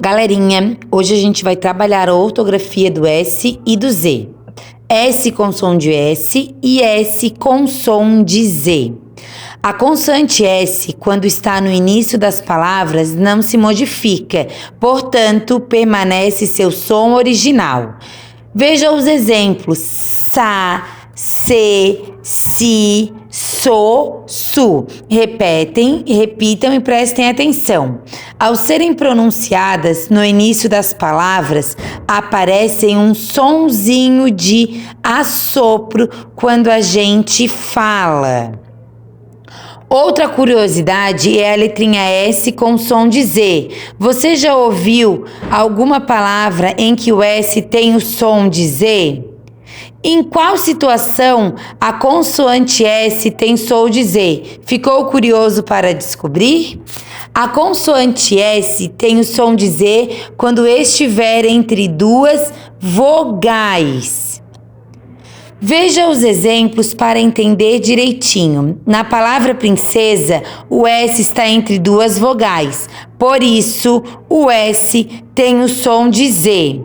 Galerinha, hoje a gente vai trabalhar a ortografia do S e do Z. S com som de S e S com som de Z. A consoante S, quando está no início das palavras, não se modifica, portanto, permanece seu som original. Veja os exemplos: sa, se, si, so, su. Repitam e prestem atenção. Ao serem pronunciadas no início das palavras, aparecem um sonzinho de assopro quando a gente fala. Outra curiosidade é a letrinha S com som de Z. Você já ouviu alguma palavra em que o S tem o som de Z? Em qual situação a consoante S tem som de Z? Ficou curioso para descobrir? A consoante S tem o som de Z quando estiver entre duas vogais. Veja os exemplos para entender direitinho. Na palavra princesa, o S está entre duas vogais, por isso o S tem o som de Z.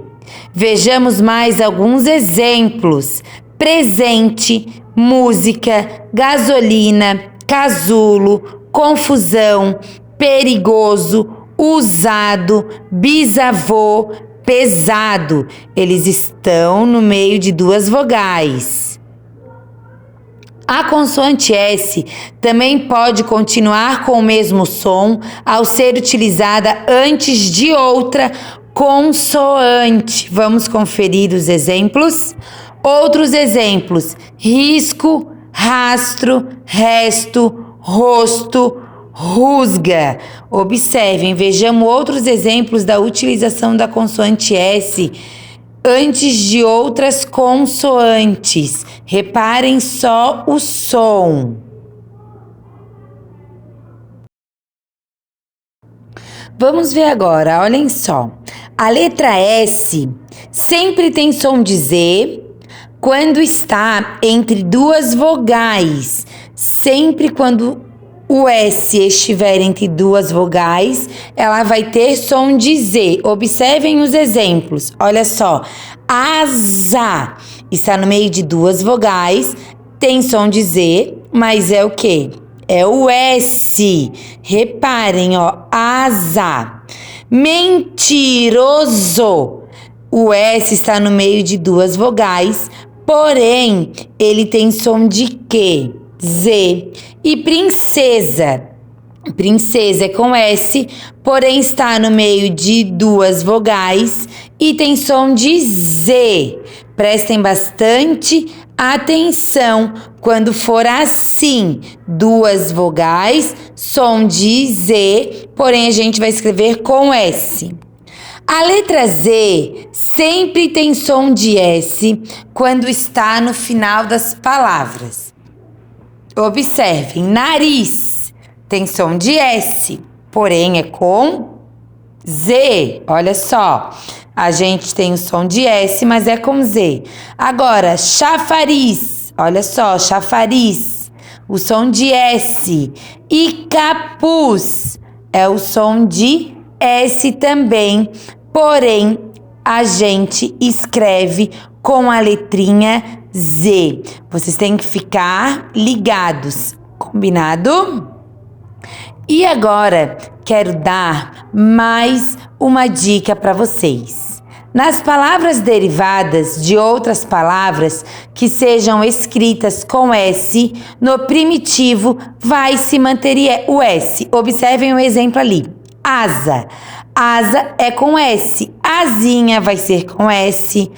Vejamos mais alguns exemplos: presente, música, gasolina, casulo, confusão, perigoso, usado, bisavô, pesado. Eles estão no meio de duas vogais. A consoante S também pode continuar com o mesmo som ao ser utilizada antes de outra consoante. Vamos conferir os exemplos? Outros exemplos: risco, rastro, resto, rosto, rusga. Observem, vejamos outros exemplos da utilização da consoante S antes de outras consoantes. Reparem só o som. Vamos ver agora, olhem só. A letra S sempre tem som de Z quando está entre duas vogais. Sempre quando o S estiver entre duas vogais, ela vai ter som de Z. Observem os exemplos. Olha só. Asa está no meio de duas vogais, tem som de Z, mas é o quê? É o S. Reparem, ó. Asa. Mentiroso. O S está no meio de duas vogais, porém, ele tem som de quê? Z. E princesa. Princesa é com S, porém está no meio de duas vogais e tem som de Z. Prestem bastante atenção quando for assim, duas vogais, som de Z, porém a gente vai escrever com S. A letra Z sempre tem som de S quando está no final das palavras. Observem, nariz tem som de S, porém é com Z. Olha só, a gente tem o som de S, mas é com Z. Agora, chafariz, olha só, chafariz, o som de S. E capuz é o som de S também, porém a gente escreve com a letrinha Z. Vocês têm que ficar ligados, combinado? E agora quero dar mais uma dica para vocês. Nas palavras derivadas de outras palavras que sejam escritas com S, no primitivo vai se manter o S. Observem o exemplo ali. Asa. Asa é com S. Asinha vai ser com S.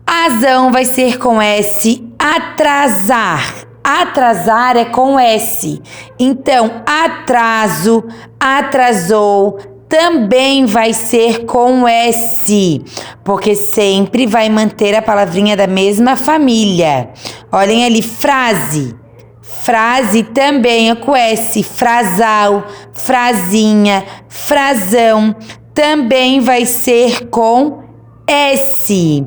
Asão vai ser com S. Atrasar. Atrasar é com S. Então, atraso, atrasou, também vai ser com S, porque sempre vai manter a palavrinha da mesma família. Olhem ali, frase. Frase também é com S. Frasal, frasinha, frasão, também vai ser com S.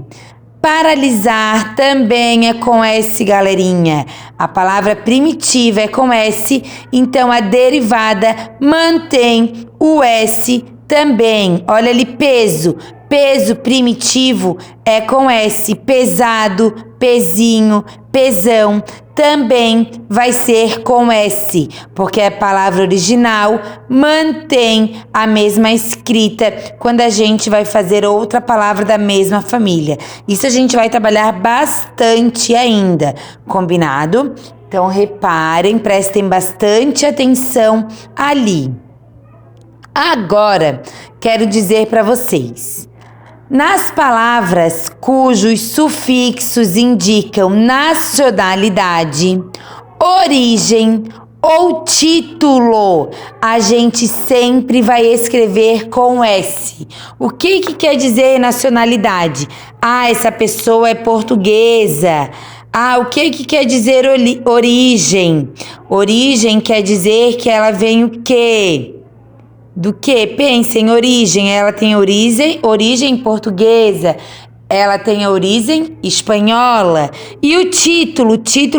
Paralisar também é com S, galerinha. A palavra primitiva é com S, então a derivada mantém o S Também, olha ali, peso. Peso primitivo é com S. Pesado, pezinho, pesão. Também vai ser com S, porque a palavra original mantém a mesma escrita quando a gente vai fazer outra palavra da mesma família. Isso a gente vai trabalhar bastante ainda, combinado? Então, reparem, prestem bastante atenção ali. Agora, quero dizer para vocês, nas palavras cujos sufixos indicam nacionalidade, origem ou título, a gente sempre vai escrever com S. O que quer dizer nacionalidade? Ah, essa pessoa é portuguesa. Ah, o que quer dizer origem? Origem quer dizer que ela vem o quê? Do que? Pensem, origem. Ela tem origem portuguesa. Ela tem a origem espanhola. E o título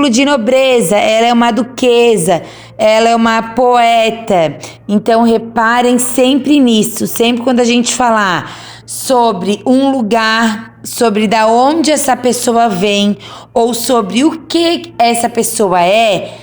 de nobreza. Ela é uma duquesa. Ela é uma poeta. Então, reparem sempre nisso. Sempre quando a gente falar sobre um lugar, sobre da onde essa pessoa vem, ou sobre o que essa pessoa é,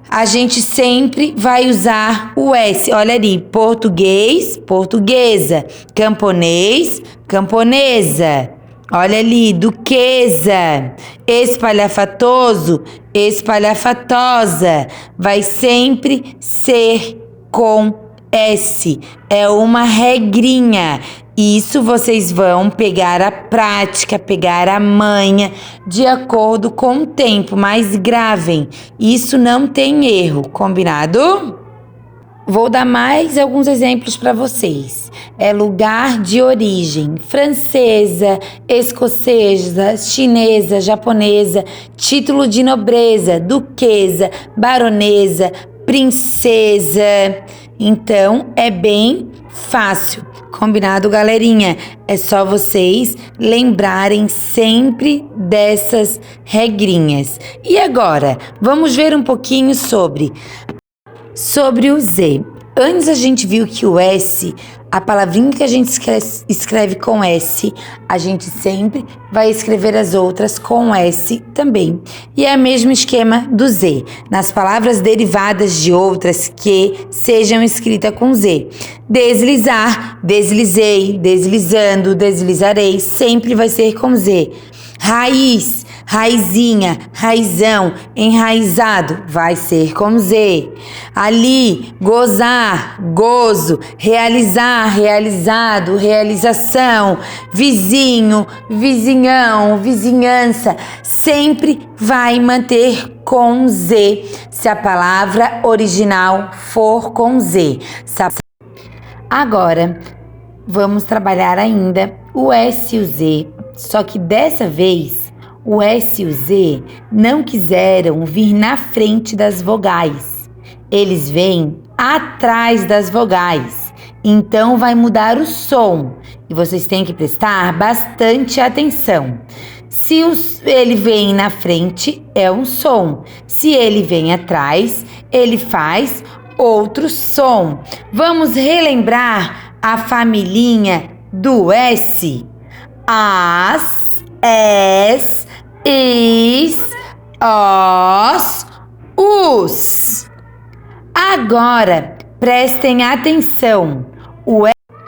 a gente sempre vai usar o S. Olha ali, português, portuguesa. Camponês, camponesa. Olha ali, duquesa. Espalhafatoso, espalhafatosa. Vai sempre ser com S. É uma regrinha. Isso vocês vão pegar a prática, pegar a manha de acordo com o tempo, mas gravem. Isso não tem erro, combinado? Vou dar mais alguns exemplos para vocês. É lugar de origem: francesa, escocesa, chinesa, japonesa, título de nobreza, duquesa, baronesa, princesa. Então, é bem fácil. Combinado, galerinha? É só vocês lembrarem sempre dessas regrinhas. E agora, vamos ver um pouquinho sobre o Z. Antes a gente viu que o S, a palavrinha que a gente escreve com S, a gente sempre vai escrever as outras com S também. E é o mesmo esquema do Z. Nas palavras derivadas de outras que sejam escritas com Z. Deslizar, deslizei, deslizando, deslizarei, sempre vai ser com Z. Raiz, raizinha, raizão, enraizado, vai ser com Z. Ali, gozar, gozo, realizar, realizado, realização, vizinho, vizinhão, vizinhança, sempre vai manter com Z, se a palavra original for com Z. Agora, vamos trabalhar ainda o S e o Z, só que dessa vez o S e o Z não quiseram vir na frente das vogais. Eles vêm atrás das vogais. Então, vai mudar o som. E vocês têm que prestar bastante atenção. Se ele vem na frente, é um som. Se ele vem atrás, ele faz outro som. Vamos relembrar a familhinha do S. As, es, is, os, os. Agora, prestem atenção.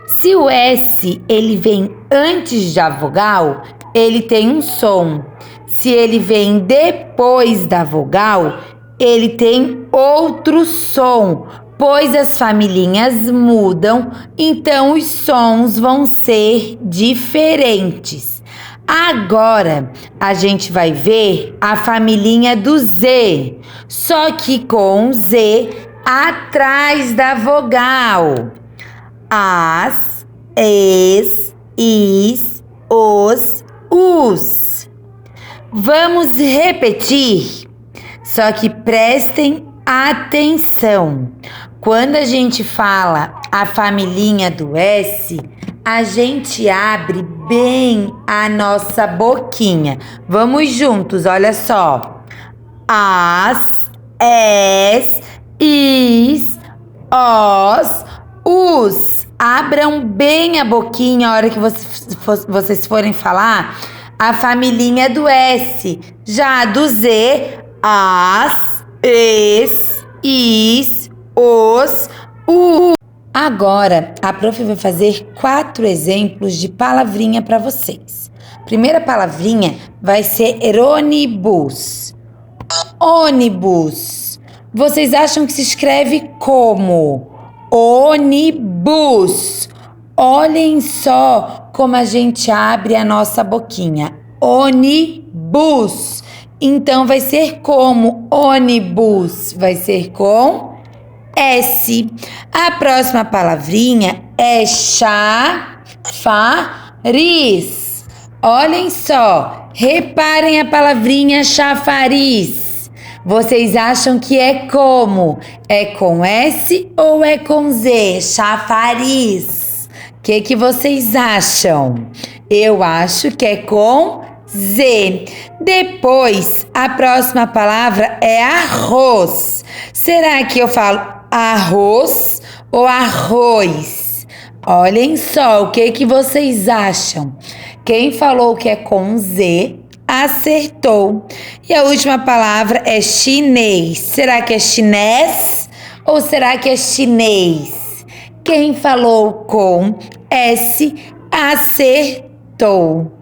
Se o S ele vem antes da vogal, ele tem um som. Se ele vem depois da vogal, ele tem outro som, pois as familhinhas mudam, então os sons vão ser diferentes. Agora, a gente vai ver a familhinha do Z, só que com o Z atrás da vogal. As, es, is, os. Vamos repetir, só que prestem atenção. Quando a gente fala a familhinha do S, a gente abre bem a nossa boquinha. Vamos juntos, olha só. As, es, is, os. Abram bem a boquinha a hora que vocês forem falar a familhinha do S. Já do Z, as, es, is, os, o. Agora, a prof vai fazer 4 exemplos de palavrinha para vocês. Primeira palavrinha vai ser ônibus. Ônibus. Vocês acham que se escreve como? Ônibus. Olhem só como a gente abre a nossa boquinha. Ônibus. Então vai ser como? Ônibus. Vai ser com S. A próxima palavrinha é chafariz. Olhem só, reparem a palavrinha chafariz. Vocês acham que é como? É com S ou é com Z? Chafariz. O que vocês acham? Eu acho que é com Z. Depois, a próxima palavra é arroz. Será que eu falo arroz ou arroz? Olhem só, o que vocês acham? Quem falou que é com Z, acertou. E a última palavra é chinês. Será que é chinês ou será que é chinês? Quem falou com S, acertou.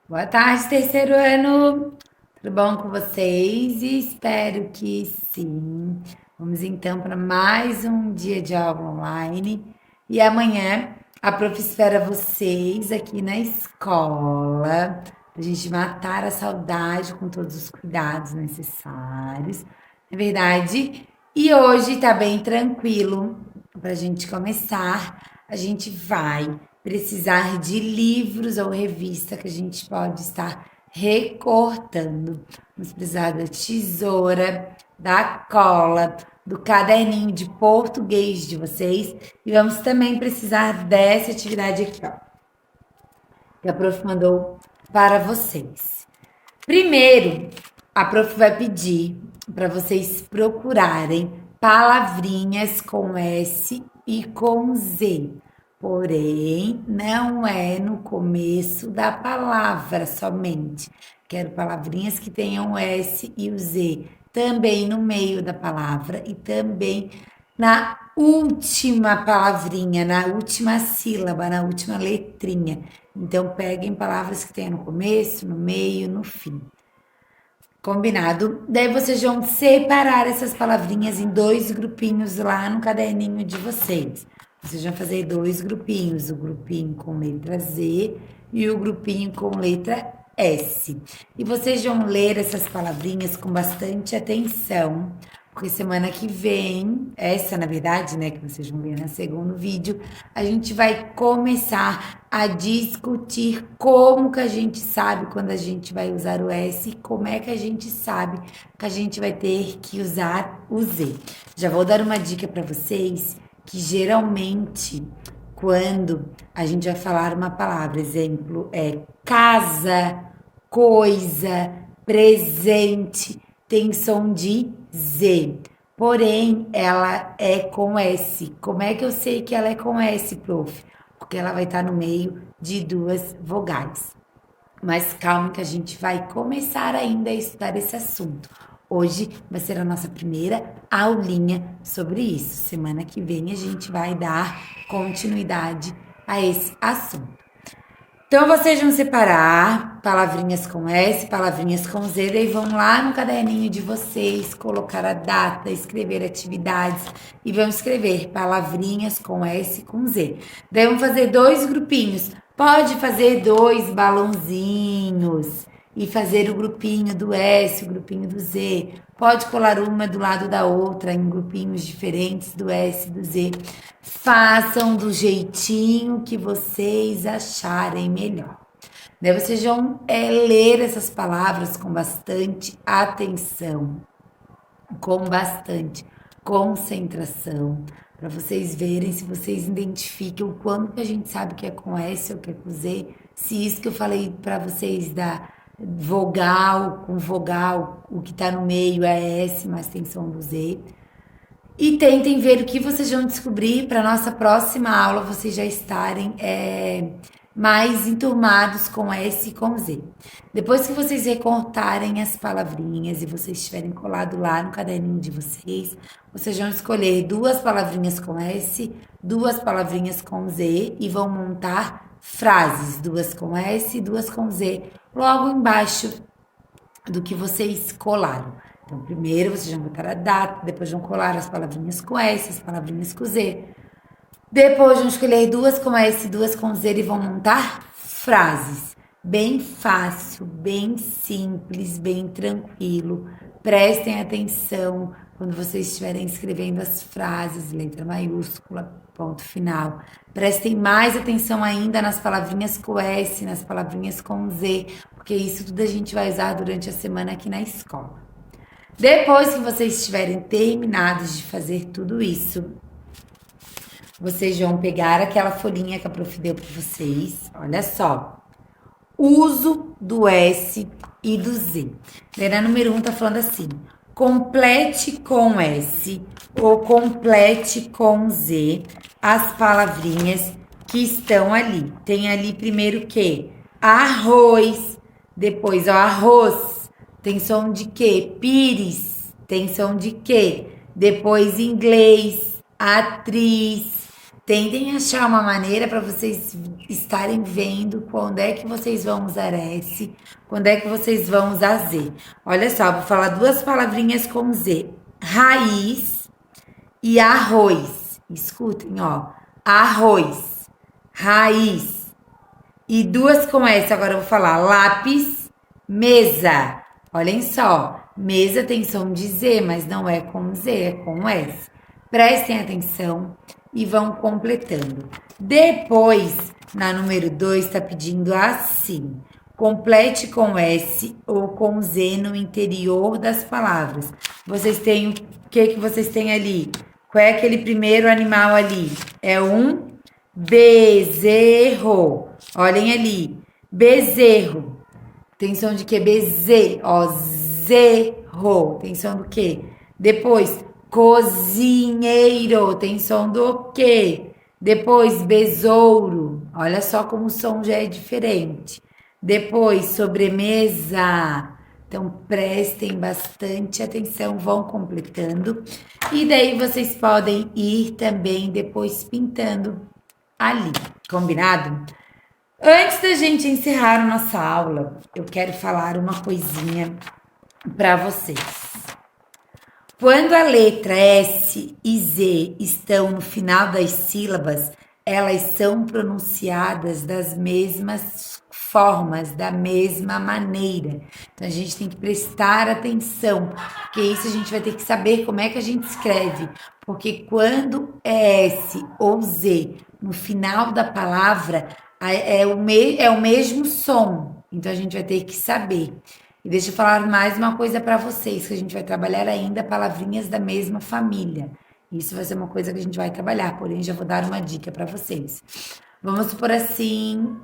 Boa tarde, terceiro ano. Tudo bom com vocês? Espero que sim. Vamos então para mais um dia de aula online. E amanhã a prof espera vocês aqui na escola, para a gente matar a saudade com todos os cuidados necessários. É verdade? E hoje tá bem tranquilo. Para a gente começar, a gente vai precisar de livros ou revista que a gente pode estar recortando. Vamos precisar da tesoura, da cola, do caderninho de português de vocês e vamos também precisar dessa atividade aqui, ó, que a prof mandou para vocês. Primeiro, a prof vai pedir para vocês procurarem palavrinhas com S e com Z. Porém, não é no começo da palavra somente. Quero palavrinhas que tenham o S e o Z. Também no meio da palavra e também na última palavrinha, na última sílaba, na última letrinha. Então, peguem palavras que tenham no começo, no meio, no fim. Combinado? Daí vocês vão separar essas palavrinhas em 2 grupinhos lá no caderninho de vocês. Vocês vão fazer 2 grupinhos, o grupinho com letra Z e o grupinho com letra S. E vocês vão ler essas palavrinhas com bastante atenção, porque semana que vem, essa na verdade, né, que vocês vão ver no segundo vídeo, a gente vai começar a discutir como que a gente sabe quando a gente vai usar o S e como é que a gente sabe que a gente vai ter que usar o Z. Já vou dar uma dica para vocês que geralmente quando a gente vai falar uma palavra, exemplo, é casa, coisa, presente, tem som de Z. Porém, ela é com S. Como é que eu sei que ela é com S, prof? Porque ela vai estar no meio de 2 vogais. Mas calma que a gente vai começar ainda a estudar esse assunto. Hoje vai ser a nossa primeira aulinha sobre isso. Semana que vem a gente vai dar continuidade a esse assunto. Então, vocês vão separar palavrinhas com S, palavrinhas com Z, daí vão lá no caderninho de vocês, colocar a data, escrever atividades e vão escrever palavrinhas com S e com Z. Daí vão fazer 2 grupinhos. Pode fazer 2 balãozinhos e fazer o grupinho do S, o grupinho do Z. Pode colar uma do lado da outra em grupinhos diferentes do S e do Z. Façam do jeitinho que vocês acharem melhor. Daí vocês vão ler essas palavras com bastante atenção, com bastante concentração, para vocês verem se vocês identificam o quanto que a gente sabe que é com S ou que é com Z, se isso que eu falei para vocês da vogal com vogal, o que está no meio é S, mas tem som do Z. E tentem ver o que vocês vão descobrir para nossa próxima aula vocês já estarem mais enturmados com S e com Z. Depois que vocês recortarem as palavrinhas e vocês tiverem colado lá no caderninho de vocês, vocês vão escolher 2 palavrinhas com S, 2 palavrinhas com Z e vão montar frases, 2 com S e 2 com Z, logo embaixo do que vocês colaram. Então, primeiro vocês vão botar a data, depois vão colar as palavrinhas com S, as palavrinhas com Z. Depois vão escolher 2 com S, 2 com Z e vão montar frases. Bem fácil, bem simples, bem tranquilo. Prestem atenção quando vocês estiverem escrevendo as frases, letra maiúscula, ponto final. Prestem mais atenção ainda nas palavrinhas com S, nas palavrinhas com Z, porque isso tudo a gente vai usar durante a semana aqui na escola. Depois que vocês estiverem terminados de fazer tudo isso, vocês vão pegar aquela folhinha que a prof deu para vocês. Olha só. Uso do S e do Z. Letra número 1 tá falando assim. Complete com S ou complete com Z as palavrinhas que estão ali. Tem ali primeiro o quê? Arroz. Depois, ó, arroz. Tem som de quê? Pires. Tem som de quê? Depois, inglês. Atriz. Tentem achar uma maneira para vocês estarem vendo quando é que vocês vão usar S, quando é que vocês vão usar Z. Olha só, vou falar 2 palavrinhas com Z. Raiz e arroz. Escutem, ó. Arroz, raiz. E 2 com S, agora eu vou falar lápis, mesa. Olhem só, mesa tem som de Z, mas não é com Z, é com S. Prestem atenção e vão completando. Depois, na número 2, está pedindo assim. Complete com S ou com Z no interior das palavras. Vocês têm o que vocês têm ali? Qual é aquele primeiro animal ali? É um bezerro. Olhem ali. Bezerro. Tem som de quê? Bezerro. Ó, zerro. Tem som do quê? Depois, cozinheiro, tem som do quê? Depois, besouro. Olha só como o som já é diferente. Depois, sobremesa. Então, prestem bastante atenção, vão completando. E daí, vocês podem ir também depois pintando ali. Combinado? Antes da gente encerrar a nossa aula, eu quero falar uma coisinha para vocês. Quando a letra S e Z estão no final das sílabas, elas são pronunciadas das mesmas formas, da mesma maneira. Então, a gente tem que prestar atenção, porque isso a gente vai ter que saber como é que a gente escreve. Porque quando é S ou Z no final da palavra, é o mesmo som. Então, a gente vai ter que saber. E deixa eu falar mais uma coisa para vocês, que a gente vai trabalhar ainda palavrinhas da mesma família. Isso vai ser uma coisa que a gente vai trabalhar, porém já vou dar uma dica para vocês. Vamos supor assim,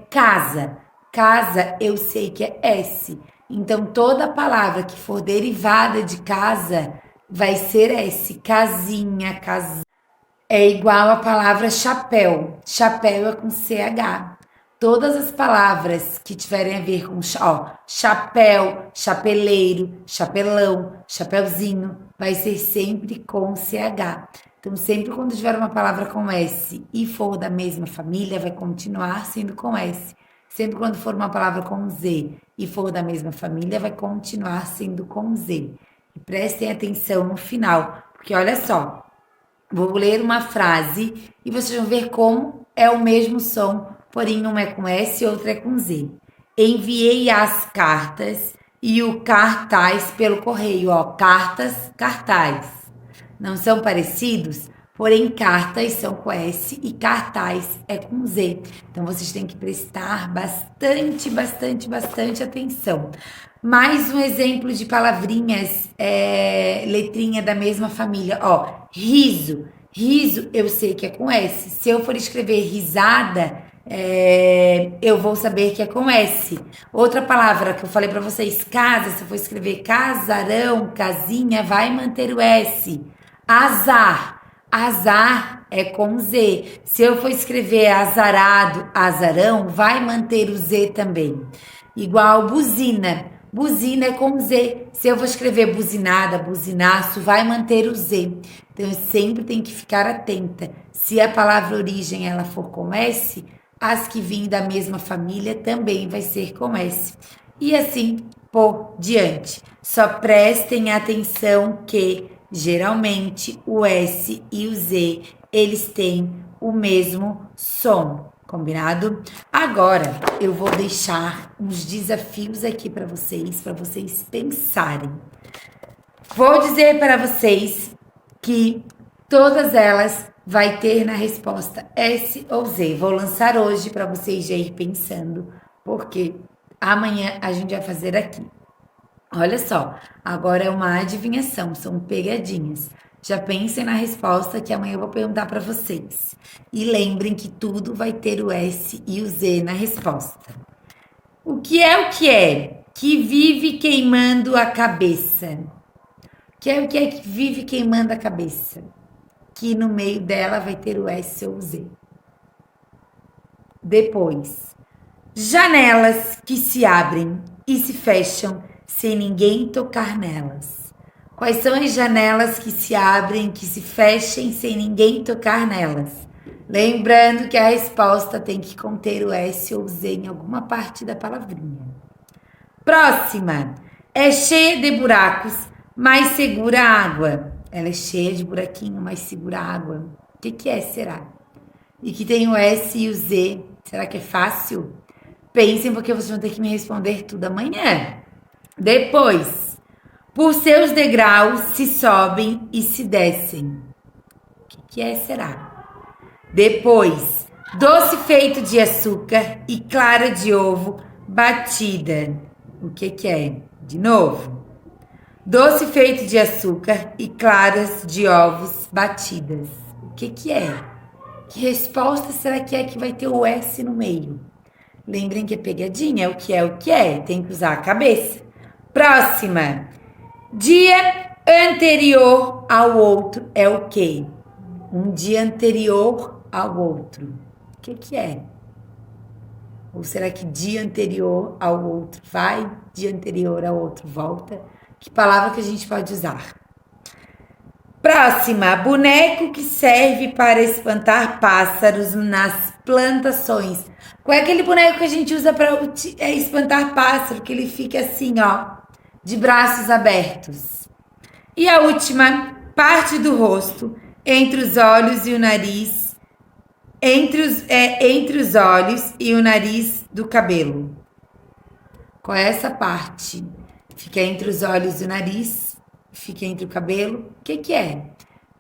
casa. Casa eu sei que é S. Então, toda palavra que for derivada de casa vai ser S. Casinha, casa. É igual a palavra chapéu. Chapéu é com CH. Todas as palavras que tiverem a ver com chapéu, chapeleiro, chapelão, chapeuzinho, vai ser sempre com CH. Então, sempre quando tiver uma palavra com S e for da mesma família, vai continuar sendo com S. Sempre quando for uma palavra com Z e for da mesma família, vai continuar sendo com Z. E prestem atenção no final, porque olha só, vou ler uma frase e vocês vão ver como é o mesmo som, porém uma é com S e outra é com Z. Enviei as cartas e o cartaz pelo correio. Ó, cartas, cartaz. Não são parecidos? Porém, cartas são com S e cartaz é com Z. Então, vocês têm que prestar bastante atenção. Mais um exemplo de palavrinhas, letrinha da mesma família. Ó, riso. Riso, eu sei que é com S. Se eu for escrever risada, eu vou saber que é com S. Outra palavra que eu falei para vocês, casa, se eu for escrever casarão, casinha, vai manter o S. Azar. Azar é com Z. Se eu for escrever azarado, azarão, vai manter o Z também. Igual buzina. Buzina é com Z. Se eu vou escrever buzinada, buzinaço, vai manter o Z. Então, eu sempre tenho que ficar atenta. Se a palavra origem ela for com S, as que vêm da mesma família também vai ser com S. E assim por diante. Só prestem atenção que, geralmente, o S e o Z, eles têm o mesmo som. Combinado? Agora, eu vou deixar uns desafios aqui para vocês pensarem. Vou dizer para vocês que todas elas vai ter na resposta S ou Z. Vou lançar hoje para vocês já ir pensando, porque amanhã a gente vai fazer aqui. Olha só, agora é uma adivinhação, são pegadinhas. Já pensem na resposta que amanhã eu vou perguntar para vocês. E lembrem que tudo vai ter o S e o Z na resposta. O que é que vive queimando a cabeça? O que é que vive queimando a cabeça? Que no meio dela vai ter o S ou o Z. Depois, janelas que se abrem e se fecham sem ninguém tocar nelas. Quais são as janelas que se abrem, que se fechem sem ninguém tocar nelas? Lembrando que a resposta tem que conter o S ou o Z em alguma parte da palavrinha. Próxima. É cheia de buracos, mas segura a água. Ela é cheia de buraquinho, mas segura a água. O que é, será? E que tem o S e o Z. Será que é fácil? Pensem, porque vocês vão ter que me responder tudo amanhã. Depois, por seus degraus se sobem e se descem. O que é, será? Depois, doce feito de açúcar e clara de ovo batida. O que é? De novo. Doce feito de açúcar e claras de ovos batidas. O que é? Que resposta será que vai ter o S no meio? Lembrem que é pegadinha, o que é, tem que usar a cabeça. Próxima. Dia anterior ao outro é o quê? Um dia anterior ao outro. O que é? Ou será que dia anterior ao outro vai? Dia anterior ao outro volta? Que palavra que a gente pode usar? Próxima. Boneco que serve para espantar pássaros nas plantações. Qual é aquele boneco que a gente usa para espantar pássaro? Que ele fica assim, ó, de braços abertos. E a última, parte do rosto, entre os olhos e o nariz, entre os olhos e o nariz do cabelo. Qual é essa parte? Fica entre os olhos e o nariz, fica entre o cabelo. O que é?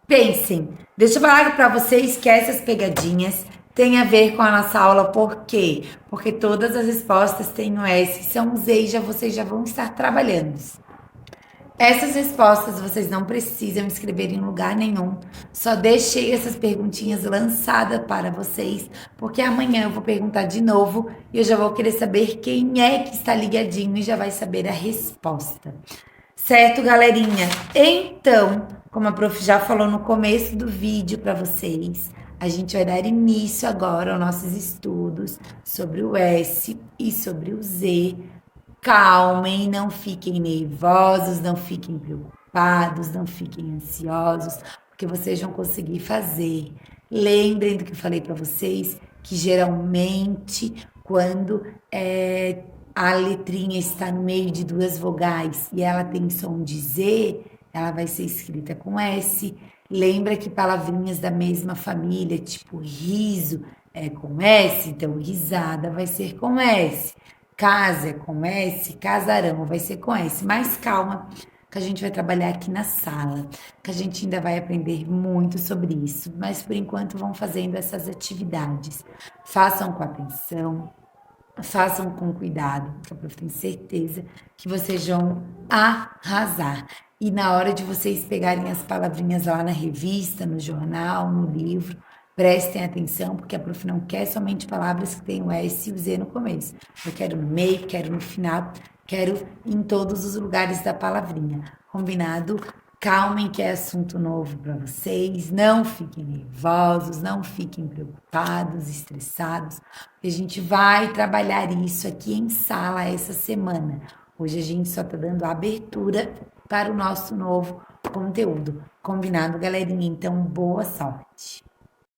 Pensem. Deixa eu falar para vocês que essas pegadinhas têm a ver com a nossa aula. Por quê? Porque todas as respostas têm o S, são Z e vocês já vão estar trabalhando. Essas respostas vocês não precisam escrever em lugar nenhum. Só deixei essas perguntinhas lançadas para vocês, porque amanhã eu vou perguntar de novo e eu já vou querer saber quem é que está ligadinho e já vai saber a resposta. Certo, galerinha? Então, como a prof já falou no começo do vídeo para vocês, a gente vai dar início agora aos nossos estudos sobre o S e sobre o Z. Calmem, não fiquem nervosos, não fiquem preocupados, não fiquem ansiosos, porque vocês vão conseguir fazer. Lembrem do que eu falei para vocês, que geralmente quando a letrinha está no meio de duas vogais e ela tem som de Z, ela vai ser escrita com S. Lembra que palavrinhas da mesma família, tipo riso, é com S, então risada vai ser com S. Casa é com S, casarão vai ser com S. Mas calma, que a gente vai trabalhar aqui na sala, que a gente ainda vai aprender muito sobre isso. Mas por enquanto vão fazendo essas atividades. Façam com atenção, façam com cuidado, que a prof tem certeza que vocês vão arrasar. E na hora de vocês pegarem as palavrinhas lá na revista, no jornal, no livro, prestem atenção, porque a prof não quer somente palavras que tenham o S e o Z no começo. Eu quero no meio, quero no final, quero em todos os lugares da palavrinha. Combinado? Calmem que é assunto novo para vocês. Não fiquem nervosos, não fiquem preocupados, estressados. A gente vai trabalhar isso aqui em sala essa semana. Hoje a gente só está dando abertura para o nosso novo conteúdo. Combinado, galerinha? Então, boa sorte.